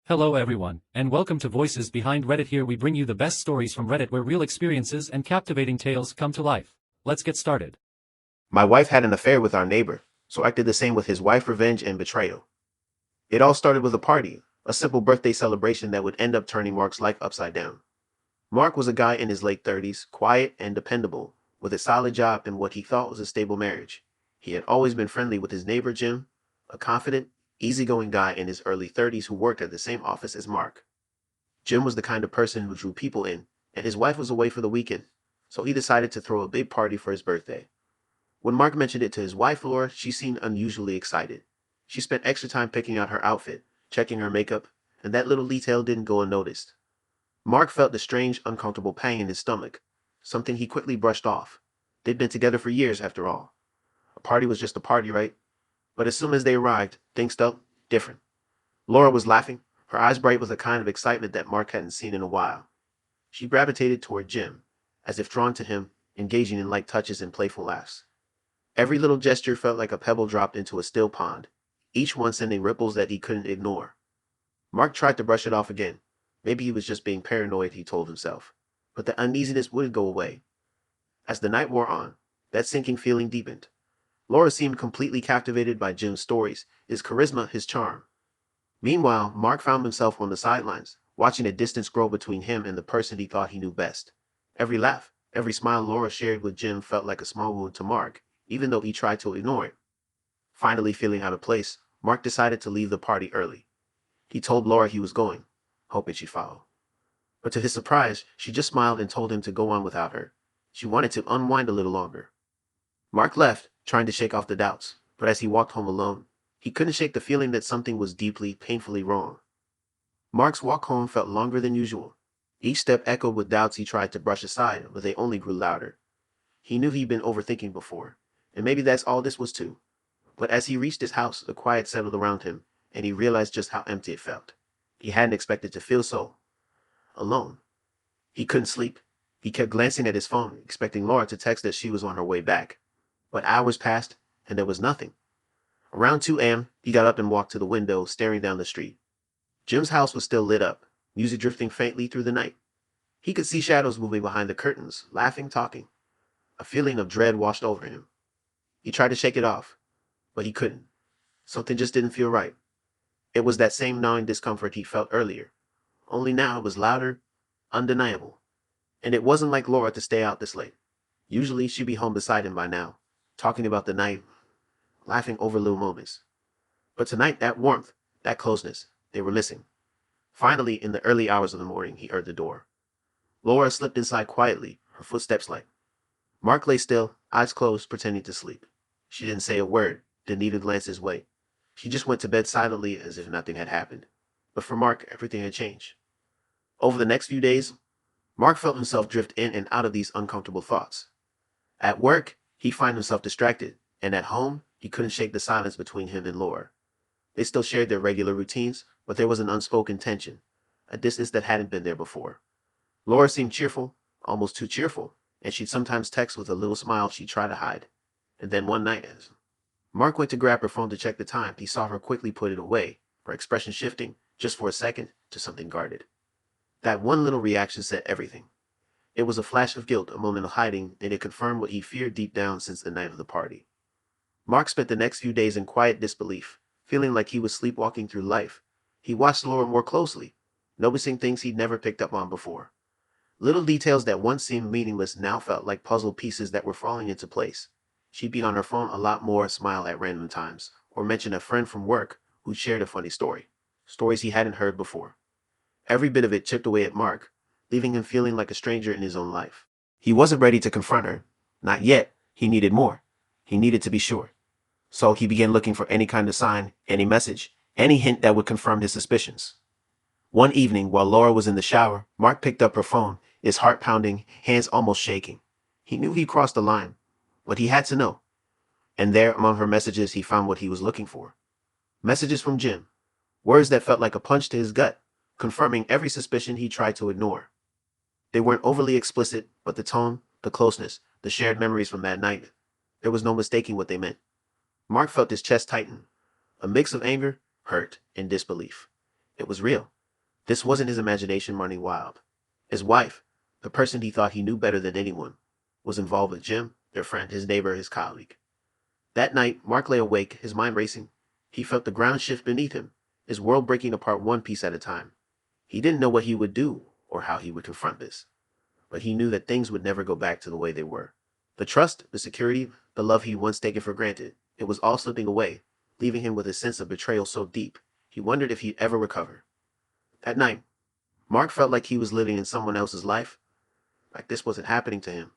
Hello everyone, and welcome to Voices Behind Reddit. Here we bring you the best stories from Reddit where real experiences and captivating tales come to life. Let's get started. My wife had an affair with our neighbor, so I did the same with his wife, revenge, and betrayal. It all started with a party, a simple birthday celebration that would end up turning Mark's life upside down. Mark was a guy in his late 30s, quiet and dependable, with a solid job and what he thought was a stable marriage. He had always been friendly with his neighbor Jim, a confident, easygoing guy in his early 30s who worked at the same office as Mark. Jim was the kind of person who drew people in, and his wife was away for the weekend, so he decided to throw a big party for his birthday. When Mark mentioned it to his wife, Laura, she seemed unusually excited. She spent extra time picking out her outfit, checking her makeup, and that little detail didn't go unnoticed. Mark felt the strange, uncomfortable pang in his stomach, something he quickly brushed off. They'd been together for years, after all. A party was just a party, right? But as soon as they arrived, things felt different. Laura was laughing, her eyes bright with a kind of excitement that Mark hadn't seen in a while. She gravitated toward Jim, as if drawn to him, engaging in light touches and playful laughs. Every little gesture felt like a pebble dropped into a still pond, each one sending ripples that he couldn't ignore. Mark tried to brush it off again. Maybe he was just being paranoid, he told himself. But the uneasiness wouldn't go away. As the night wore on, that sinking feeling deepened. Laura seemed completely captivated by Jim's stories, his charisma, his charm. Meanwhile, Mark found himself on the sidelines, watching a distance grow between him and the person he thought he knew best. Every laugh, every smile Laura shared with Jim felt like a small wound to Mark, even though he tried to ignore it. Finally feeling out of place, Mark decided to leave the party early. He told Laura he was going, hoping she'd follow. But to his surprise, she just smiled and told him to go on without her. She wanted to unwind a little longer. Mark left, trying to shake off the doubts, but as he walked home alone, he couldn't shake the feeling that something was deeply, painfully wrong. Mark's walk home felt longer than usual. Each step echoed with doubts he tried to brush aside, but they only grew louder. He knew he'd been overthinking before, and maybe that's all this was too. But as he reached his house, the quiet settled around him, and he realized just how empty it felt. He hadn't expected to feel so alone. He couldn't sleep. He kept glancing at his phone, expecting Laura to text that she was on her way back. But hours passed, and there was nothing. Around 2 a.m., he got up and walked to the window, staring down the street. Jim's house was still lit up, music drifting faintly through the night. He could see shadows moving behind the curtains, laughing, talking. A feeling of dread washed over him. He tried to shake it off, but he couldn't. Something just didn't feel right. It was that same gnawing discomfort he felt earlier. Only now it was louder, undeniable. And it wasn't like Laura to stay out this late. Usually she'd be home beside him by now, talking about the night, laughing over little moments. But tonight, that warmth, that closeness, they were missing. Finally, in the early hours of the morning, he heard the door. Laura slipped inside quietly, her footsteps light. Mark lay still, eyes closed, pretending to sleep. She didn't say a word, didn't even glance his way. She just went to bed silently as if nothing had happened. But for Mark, everything had changed. Over the next few days, Mark felt himself drift in and out of these uncomfortable thoughts. At work, he'd find himself distracted, and at home, he couldn't shake the silence between him and Laura. They still shared their regular routines, but there was an unspoken tension, a distance that hadn't been there before. Laura seemed cheerful, almost too cheerful, and she'd sometimes text with a little smile she'd try to hide. And then one night, as Mark went to grab her phone to check the time, he saw her quickly put it away, her expression shifting, just for a second, to something guarded. That one little reaction said everything. It was a flash of guilt, a moment of hiding, and it confirmed what he feared deep down since the night of the party. Mark spent the next few days in quiet disbelief, feeling like he was sleepwalking through life. He watched Laura more closely, noticing things he'd never picked up on before. Little details that once seemed meaningless now felt like puzzle pieces that were falling into place. She'd be on her phone a lot more, smile at random times, or mention a friend from work who'd shared a funny story. Stories he hadn't heard before. Every bit of it chipped away at Mark, leaving him feeling like a stranger in his own life. He wasn't ready to confront her. Not yet. He needed more. He needed to be sure. So he began looking for any kind of sign, any message, any hint that would confirm his suspicions. One evening, while Laura was in the shower, Mark picked up her phone, his heart pounding, hands almost shaking. He knew he'd crossed the line, but he had to know. And there, among her messages, he found what he was looking for. Messages from Jim. Words that felt like a punch to his gut, confirming every suspicion he tried to ignore. They weren't overly explicit, but the tone, the closeness, the shared memories from that night, there was no mistaking what they meant. Mark felt his chest tighten, a mix of anger, hurt, and disbelief. It was real. This wasn't his imagination running wild. His wife, the person he thought he knew better than anyone, was involved with Jim, their friend, his neighbor, his colleague. That night, Mark lay awake, his mind racing. He felt the ground shift beneath him, his world breaking apart one piece at a time. He didn't know what he would do or how he would confront this, but he knew that things would never go back to the way they were. The trust, the security, the love he'd once taken for granted, it was all slipping away, leaving him with a sense of betrayal so deep, he wondered if he'd ever recover. That night, Mark felt like he was living in someone else's life, like this wasn't happening to him.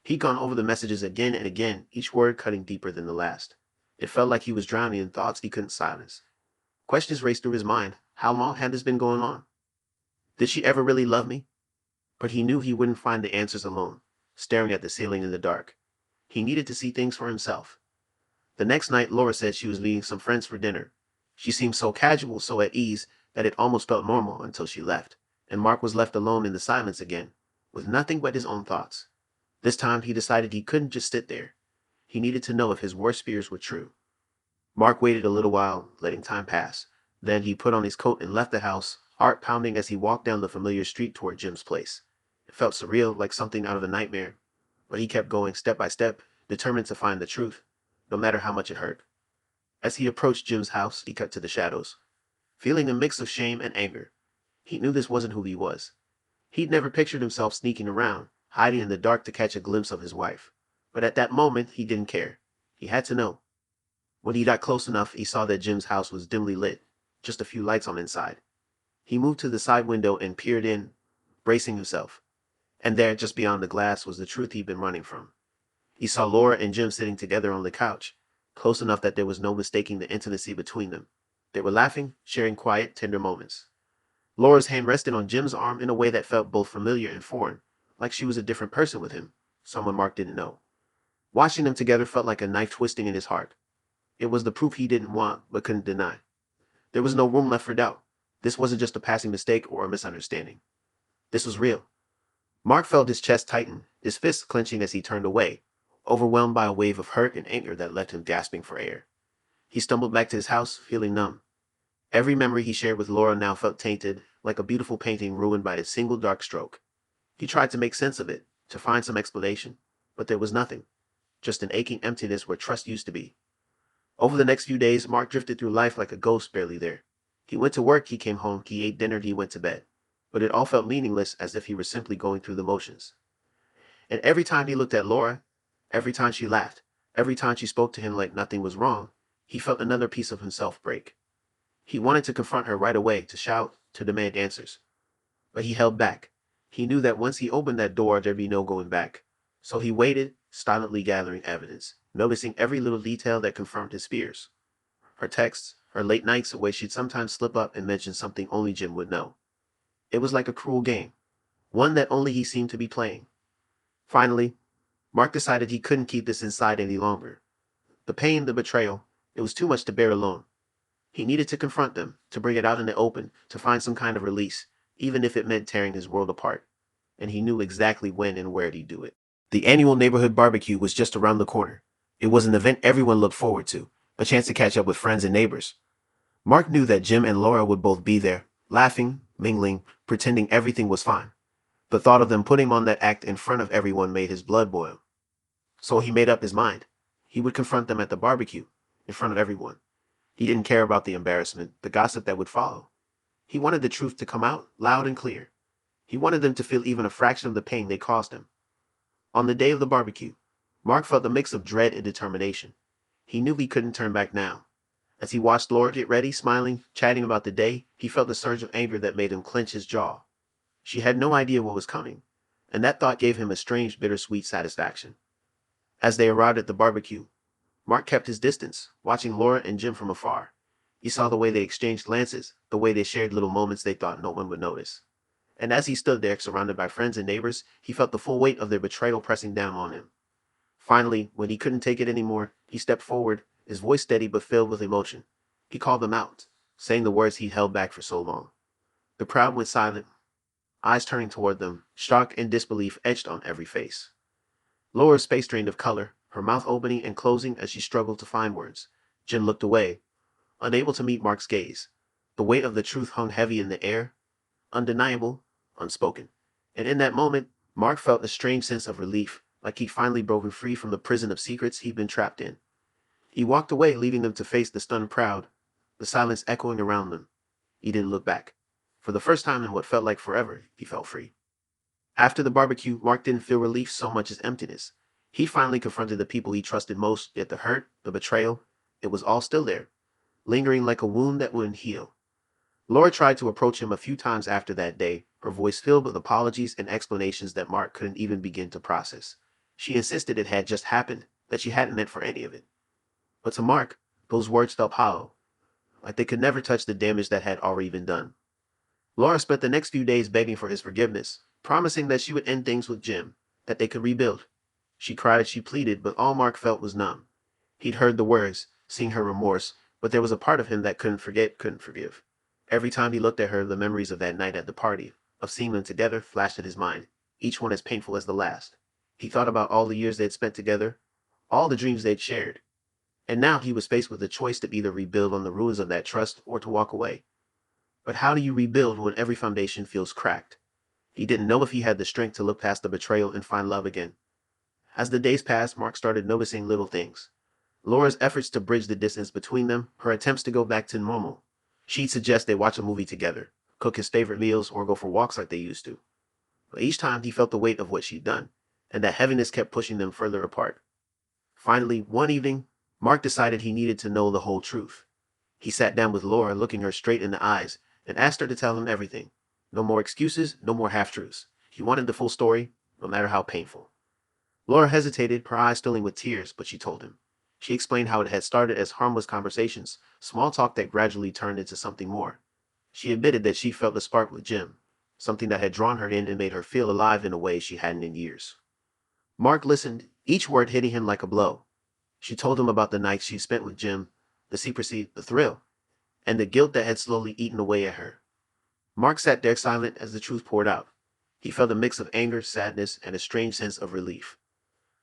He'd gone over the messages again and again, each word cutting deeper than the last. It felt like he was drowning in thoughts he couldn't silence. Questions raced through his mind. How long had this been going on? Did she ever really love me? But he knew he wouldn't find the answers alone, staring at the ceiling in the dark. He needed to see things for himself. The next night, Laura said she was meeting some friends for dinner. She seemed so casual, so at ease, that it almost felt normal until she left, and Mark was left alone in the silence again, with nothing but his own thoughts. This time, he decided he couldn't just sit there. He needed to know if his worst fears were true. Mark waited a little while, letting time pass. Then he put on his coat and left the house, heart pounding as he walked down the familiar street toward Jim's place. It felt surreal, like something out of a nightmare, but he kept going step by step, determined to find the truth, no matter how much it hurt. As he approached Jim's house, he cut to the shadows, feeling a mix of shame and anger. He knew this wasn't who he was. He'd never pictured himself sneaking around, hiding in the dark to catch a glimpse of his wife. But at that moment, he didn't care. He had to know. When he got close enough, he saw that Jim's house was dimly lit, just a few lights on inside. He moved to the side window and peered in, bracing himself. And there, just beyond the glass, was the truth he'd been running from. He saw Laura and Jim sitting together on the couch, close enough that there was no mistaking the intimacy between them. They were laughing, sharing quiet, tender moments. Laura's hand rested on Jim's arm in a way that felt both familiar and foreign, like she was a different person with him, someone Mark didn't know. Watching them together felt like a knife twisting in his heart. It was the proof he didn't want, but couldn't deny. There was no room left for doubt. This wasn't just a passing mistake or a misunderstanding. This was real. Mark felt his chest tighten, his fists clenching as he turned away, overwhelmed by a wave of hurt and anger that left him gasping for air. He stumbled back to his house, feeling numb. Every memory he shared with Laura now felt tainted, like a beautiful painting ruined by a single dark stroke. He tried to make sense of it, to find some explanation, but there was nothing, just an aching emptiness where trust used to be. Over the next few days, Mark drifted through life like a ghost barely there. He went to work, he came home, he ate dinner, he went to bed. But it all felt meaningless, as if he were simply going through the motions. And every time he looked at Laura, every time she laughed, every time she spoke to him like nothing was wrong, he felt another piece of himself break. He wanted to confront her right away, to shout, to demand answers. But he held back. He knew that once he opened that door, there'd be no going back. So he waited, silently gathering evidence, noticing every little detail that confirmed his fears. Her texts, her late nights, the way she'd sometimes slip up and mention something only Jim would know. It was like a cruel game, one that only he seemed to be playing. Finally, Mark decided he couldn't keep this inside any longer. The pain, the betrayal, it was too much to bear alone. He needed to confront them, to bring it out in the open, to find some kind of release, even if it meant tearing his world apart. And he knew exactly when and where he'd do it. The annual neighborhood barbecue was just around the corner. It was an event everyone looked forward to, a chance to catch up with friends and neighbors. Mark knew that Jim and Laura would both be there, laughing, mingling, pretending everything was fine. The thought of them putting on that act in front of everyone made his blood boil. So he made up his mind. He would confront them at the barbecue, in front of everyone. He didn't care about the embarrassment, the gossip that would follow. He wanted the truth to come out, loud and clear. He wanted them to feel even a fraction of the pain they caused him. On the day of the barbecue, Mark felt a mix of dread and determination. He knew he couldn't turn back now. As he watched Laura get ready, smiling, chatting about the day, he felt a surge of anger that made him clench his jaw. She had no idea what was coming, and that thought gave him a strange, bittersweet satisfaction. As they arrived at the barbecue, Mark kept his distance, watching Laura and Jim from afar. He saw the way they exchanged glances, the way they shared little moments they thought no one would notice. And as he stood there, surrounded by friends and neighbors, he felt the full weight of their betrayal pressing down on him. Finally, when he couldn't take it anymore, he stepped forward, his voice steady but filled with emotion. He called them out, saying the words he'd held back for so long. The crowd went silent, eyes turning toward them, shock and disbelief etched on every face. Laura's face drained of color, her mouth opening and closing as she struggled to find words. Jim looked away, unable to meet Mark's gaze. The weight of the truth hung heavy in the air. undeniable, unspoken. And in that moment, Mark felt a strange sense of relief, like he'd finally broken free from the prison of secrets he'd been trapped in. He walked away, leaving them to face the stunned crowd, the silence echoing around them. He didn't look back. For the first time in what felt like forever, he felt free. After the barbecue, Mark didn't feel relief so much as emptiness. He finally confronted the people he trusted most, yet the hurt, the betrayal, it was all still there, lingering like a wound that wouldn't heal. Laura tried to approach him a few times after that day, her voice filled with apologies and explanations that Mark couldn't even begin to process. She insisted it had just happened, that she hadn't meant for any of it. But to Mark, those words felt hollow, like they could never touch the damage that had already been done. Laura spent the next few days begging for his forgiveness, promising that she would end things with Jim, that they could rebuild. She cried, she pleaded, but all Mark felt was numb. He'd heard the words, seen her remorse, but there was a part of him that couldn't forget, couldn't forgive. Every time he looked at her, the memories of that night at the party, of seeing them together, flashed in his mind, each one as painful as the last. He thought about all the years they'd spent together, all the dreams they'd shared. And now he was faced with the choice to either rebuild on the ruins of that trust or to walk away. But how do you rebuild when every foundation feels cracked? He didn't know if he had the strength to look past the betrayal and find love again. As the days passed, Mark started noticing little things. Laura's efforts to bridge the distance between them, her attempts to go back to normal. She'd suggest they watch a movie together, cook his favorite meals, or go for walks like they used to. But each time he felt the weight of what she'd done, and that heaviness kept pushing them further apart. Finally, one evening, Mark decided he needed to know the whole truth. He sat down with Laura, looking her straight in the eyes, and asked her to tell him everything. No more excuses, no more half-truths. He wanted the full story, no matter how painful. Laura hesitated, her eyes filling with tears, but she told him. She explained how it had started as harmless conversations, small talk that gradually turned into something more. She admitted that she felt a spark with Jim, something that had drawn her in and made her feel alive in a way she hadn't in years. Mark listened, each word hitting him like a blow. She told him about the nights she spent with Jim, the secrecy, the thrill, and the guilt that had slowly eaten away at her. Mark sat there silent as the truth poured out. He felt a mix of anger, sadness, and a strange sense of relief.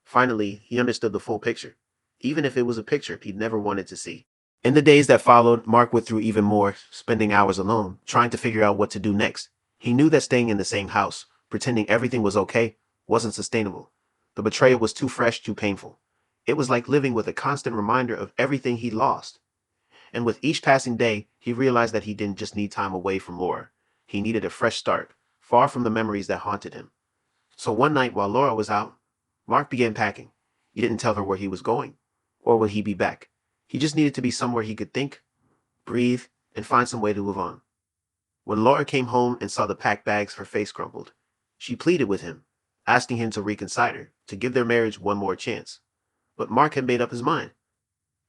Finally, he understood the full picture, even if it was a picture he'd never wanted to see. In the days that followed, Mark went through even more, spending hours alone, trying to figure out what to do next. He knew that staying in the same house, pretending everything was okay, wasn't sustainable. The betrayal was too fresh, too painful. It was like living with a constant reminder of everything he'd lost. And with each passing day, he realized that he didn't just need time away from Laura. He needed a fresh start, far from the memories that haunted him. So one night while Laura was out, Mark began packing. He didn't tell her where he was going, or would he be back. He just needed to be somewhere he could think, breathe, and find some way to move on. When Laura came home and saw the packed bags, her face crumpled. She pleaded with him, asking him to reconsider, to give their marriage one more chance. But Mark had made up his mind.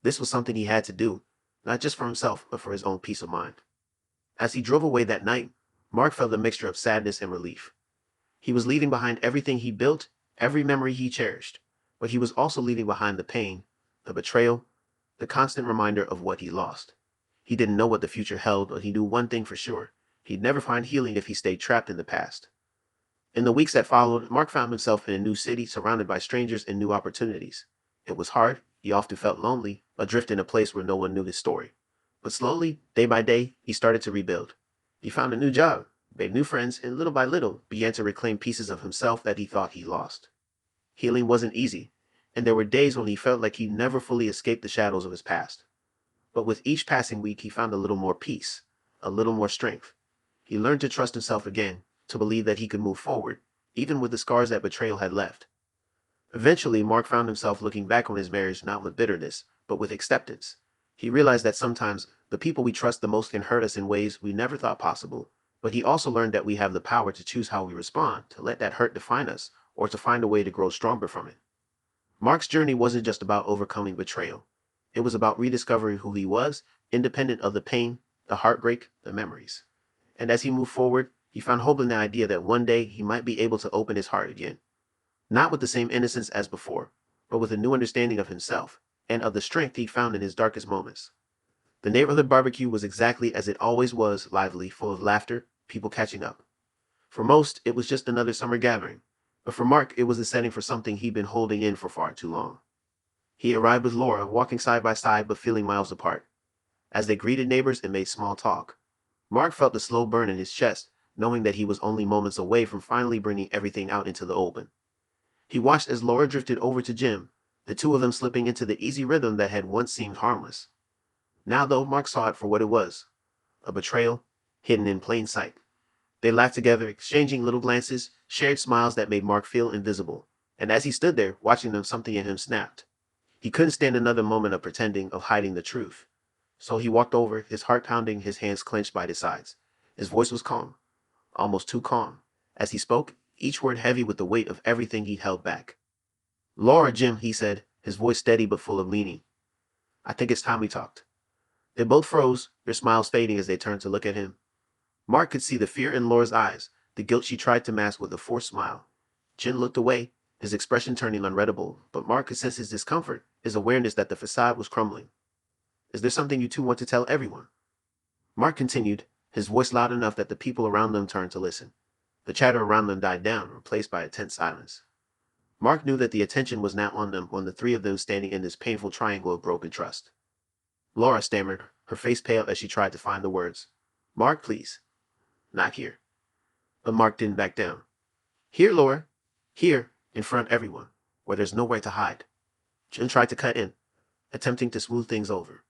This was something he had to do, not just for himself, but for his own peace of mind. As he drove away that night, Mark felt a mixture of sadness and relief. He was leaving behind everything he built, every memory he cherished, but he was also leaving behind the pain, the betrayal, the constant reminder of what he lost. He didn't know what the future held, but he knew one thing for sure. He'd never find healing if he stayed trapped in the past. In the weeks that followed, Mark found himself in a new city surrounded by strangers and new opportunities. It was hard, he often felt lonely, adrift in a place where no one knew his story. But slowly, day by day, he started to rebuild. He found a new job, made new friends, and little by little began to reclaim pieces of himself that he thought he lost. Healing wasn't easy, and there were days when he felt like he never fully escaped the shadows of his past. But with each passing week, he found a little more peace, a little more strength. He learned to trust himself again, to believe that he could move forward, even with the scars that betrayal had left. Eventually, Mark found himself looking back on his marriage not with bitterness, but with acceptance. He realized that sometimes the people we trust the most can hurt us in ways we never thought possible, but he also learned that we have the power to choose how we respond, to let that hurt define us, or to find a way to grow stronger from it. Mark's journey wasn't just about overcoming betrayal. It was about rediscovering who he was, independent of the pain, the heartbreak, the memories. And as he moved forward, he found hope in the idea that one day he might be able to open his heart again. Not with the same innocence as before, but with a new understanding of himself, and of the strength he found in his darkest moments. The neighborhood barbecue was exactly as it always was, lively, full of laughter, people catching up. For most, it was just another summer gathering, but for Mark, it was the setting for something he'd been holding in for far too long. He arrived with Laura, walking side by side but feeling miles apart. As they greeted neighbors and made small talk, Mark felt the slow burn in his chest, knowing that he was only moments away from finally bringing everything out into the open. He watched as Laura drifted over to Jim, the two of them slipping into the easy rhythm that had once seemed harmless. Now, though, Mark saw it for what it was, a betrayal hidden in plain sight. They laughed together, exchanging little glances, shared smiles that made Mark feel invisible. And as he stood there, watching them, something in him snapped. He couldn't stand another moment of pretending, of hiding the truth. So he walked over, his heart pounding, his hands clenched by his sides. His voice was calm, almost too calm. As he spoke, each word heavy with the weight of everything he'd held back. "Laura, Jim," he said, his voice steady but full of meaning. "I think it's time we talked." They both froze, their smiles fading as they turned to look at him. Mark could see the fear in Laura's eyes, the guilt she tried to mask with a forced smile. Jim looked away, his expression turning unreadable, but Mark could sense his discomfort, his awareness that the facade was crumbling. "Is there something you two want to tell everyone?" Mark continued, his voice loud enough that the people around them turned to listen. The chatter around them died down, replaced by a tense silence. Mark knew that the attention was now on them, on the three of them standing in this painful triangle of broken trust. Laura stammered, her face pale as she tried to find the words. "Mark, please. Not here." But Mark didn't back down. "Here, Laura. Here, in front of everyone, where there's nowhere to hide." Jim tried to cut in, attempting to smooth things over.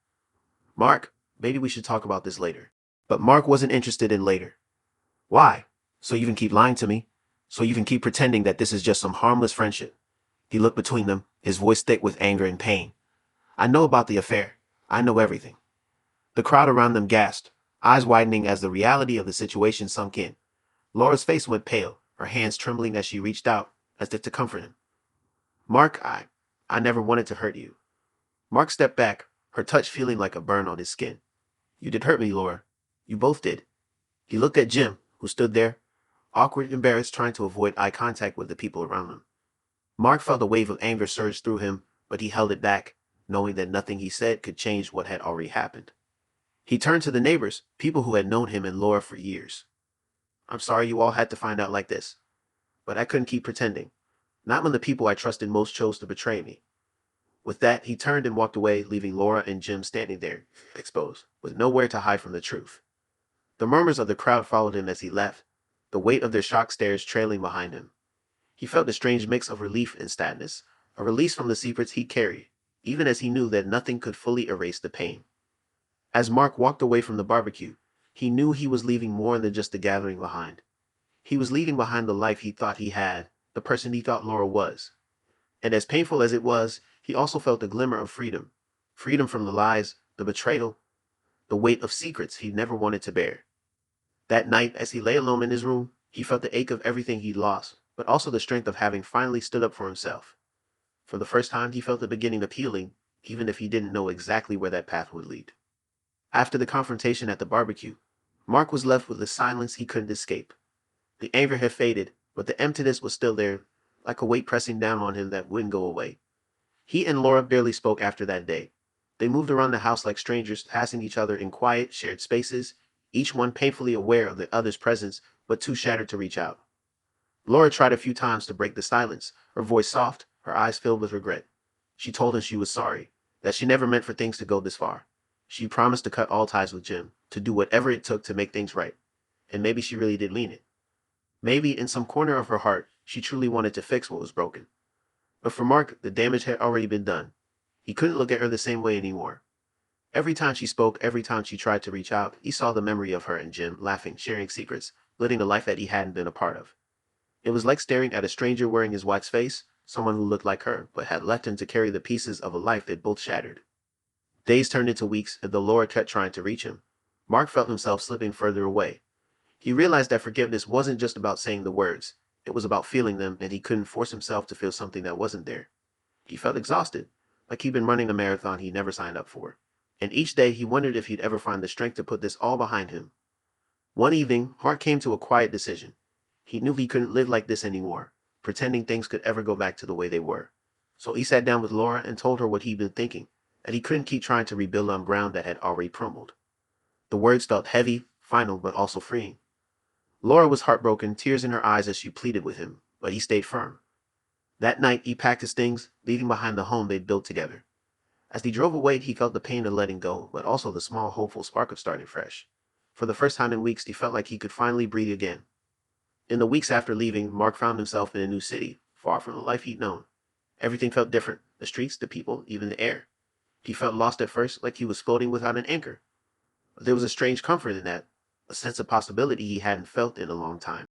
"Mark, maybe we should talk about this later." But Mark wasn't interested in later. "Why? So you can keep lying to me? So you can keep pretending that this is just some harmless friendship?" He looked between them, his voice thick with anger and pain. "I know about the affair. I know everything." The crowd around them gasped, eyes widening as the reality of the situation sunk in. Laura's face went pale, her hands trembling as she reached out, as if to comfort him. "Mark, I never wanted to hurt you." Mark stepped back, her touch feeling like a burn on his skin. "You did hurt me, Laura. You both did." He looked at Jim, who stood there, awkward, embarrassed, trying to avoid eye contact with the people around him. Mark felt a wave of anger surge through him, but he held it back, knowing that nothing he said could change what had already happened. He turned to the neighbors, people who had known him and Laura for years. "I'm sorry you all had to find out like this, but I couldn't keep pretending. Not when the people I trusted most chose to betray me." With that, he turned and walked away, leaving Laura and Jim standing there, exposed, with nowhere to hide from the truth. The murmurs of the crowd followed him as he left, the weight of their shocked stares trailing behind him. He felt a strange mix of relief and sadness, a release from the secrets he carried, even as he knew that nothing could fully erase the pain. As Mark walked away from the barbecue, he knew he was leaving more than just the gathering behind. He was leaving behind the life he thought he had, the person he thought Laura was. And as painful as it was, he also felt a glimmer of freedom. Freedom from the lies, the betrayal, the weight of secrets he never wanted to bear. That night, as he lay alone in his room, he felt the ache of everything he'd lost, but also the strength of having finally stood up for himself. For the first time, he felt the beginning of healing, even if he didn't know exactly where that path would lead. After the confrontation at the barbecue, Mark was left with a silence he couldn't escape. The anger had faded, but the emptiness was still there, like a weight pressing down on him that wouldn't go away. He and Laura barely spoke after that day. They moved around the house like strangers, passing each other in quiet, shared spaces, each one painfully aware of the other's presence, but too shattered to reach out. Laura tried a few times to break the silence, her voice soft, her eyes filled with regret. She told him she was sorry, that she never meant for things to go this far. She promised to cut all ties with Jim, to do whatever it took to make things right. And maybe she really did mean it. Maybe in some corner of her heart, she truly wanted to fix what was broken. But for Mark, the damage had already been done. He couldn't look at her the same way anymore. Every time she spoke, every time she tried to reach out, he saw the memory of her and Jim, laughing, sharing secrets, living a life that he hadn't been a part of. It was like staring at a stranger wearing his wife's face, someone who looked like her, but had left him to carry the pieces of a life they'd both shattered. Days turned into weeks, and though Laura kept trying to reach him, Mark felt himself slipping further away. He realized that forgiveness wasn't just about saying the words, it was about feeling them, and he couldn't force himself to feel something that wasn't there. He felt exhausted, like he'd been running a marathon he never signed up for. And each day he wondered if he'd ever find the strength to put this all behind him. One evening, Hart came to a quiet decision. He knew he couldn't live like this anymore, pretending things could ever go back to the way they were. So he sat down with Laura and told her what he'd been thinking, that he couldn't keep trying to rebuild on ground that had already crumbled. The words felt heavy, final, but also freeing. Laura was heartbroken, tears in her eyes as she pleaded with him, but he stayed firm. That night, he packed his things, leaving behind the home they'd built together. As he drove away, he felt the pain of letting go, but also the small, hopeful spark of starting fresh. For the first time in weeks, he felt like he could finally breathe again. In the weeks after leaving, Mark found himself in a new city, far from the life he'd known. Everything felt different. The streets, the people, even the air. He felt lost at first, like he was floating without an anchor. But there was a strange comfort in that, a sense of possibility he hadn't felt in a long time.